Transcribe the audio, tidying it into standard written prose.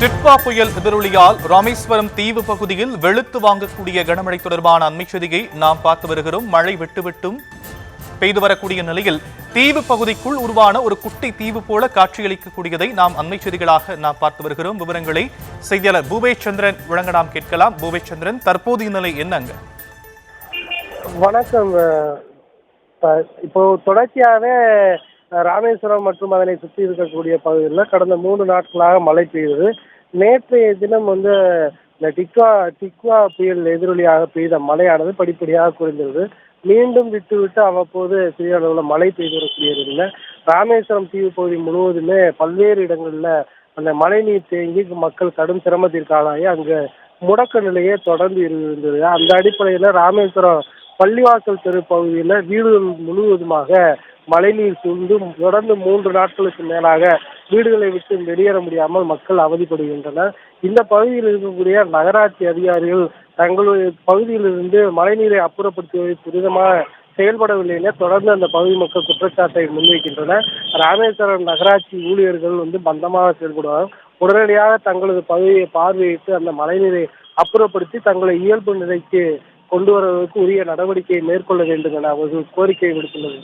டிட்வா புயல் எதிரொலியால் ராமேஸ்வரம் தீவு பகுதியில் வெளுத்து வாங்கக்கூடிய கனமழை தொடர்பான அண்மைச் செய்தியை நாம் பார்த்து வருகிறோம். மழை விட்டுவிட்டும் பெய்து வரக்கூடிய நிலையில் தீவு பகுதிக்குள் உருவான ஒரு குட்டி தீவு போல காட்சியளிக்கக்கூடியதை நாம் அண்மைச் செய்திகளாக நாம் பார்த்து வருகிறோம். விவரங்களை செய்தியாளர் பூபேஷ் சந்திரன் வழங்க நாம் கேட்கலாம். பூபேஷ் சந்திரன், தற்போதைய நிலை என்னங்க? வணக்கம். இப்போ தொடர்ச்சியாகவே ராமேஸ்வரம் மற்றும் அதனை சுற்றி இருக்கக்கூடிய பகுதிகளில் கடந்த 3 நாட்களாக மழை பெய்தது. நேற்றைய தினம் இந்த டிட்வா புயல் எதிரொலியாக பெய்த மழையானது படிப்படியாக குறைந்தது. மீண்டும் விட்டு அவ்வப்போது சிறிய அளவில் மழை பெய்து வரக்கூடிய நிலையில் ராமேஸ்வரம் தீவு பகுதி முழுவதுமே பல்வேறு இடங்களில் அந்த மழைநீர் தேங்கி மக்கள் கடும் சிரமத்திற்காளாகி அங்கு முடக்க நிலையே தொடர்ந்து இருந்தது. அந்த அடிப்படையில் ராமேஸ்வரம் பள்ளிவாசல் தெரு பகுதியில் வீடுகள் முழுவதுமாக மழைநீர் சூழ்ந்து தொடர்ந்து 3 நாட்களுக்கு மேலாக வீடுகளை விட்டு வெளியேற முடியாமல் மக்கள் அவதிப்படுகின்றனர். இந்த பகுதியில் இருக்கக்கூடிய நகராட்சி அதிகாரிகள் தங்களுடைய பகுதியிலிருந்து மழைநீரை அப்புறப்படுத்துவதை துரிதமாக செயல்படவில்லை என தொடர்ந்து அந்த பகுதி மக்கள் குற்றச்சாட்டை முன்வைக்கின்றனர். ராமேஸ்வரம் நகராட்சி ஊழியர்கள் மந்தமாக செயல்படுவார். உடனடியாக தங்களது பகுதியை பார்வையிட்டு அந்த மழைநீரை அப்புறப்படுத்தி தங்களை இயல்பு நிலைக்கு கொண்டு வருவதற்கு உரிய நடவடிக்கையை மேற்கொள்ள வேண்டும் என அவர்கள் கோரிக்கை விடுத்துள்ளது.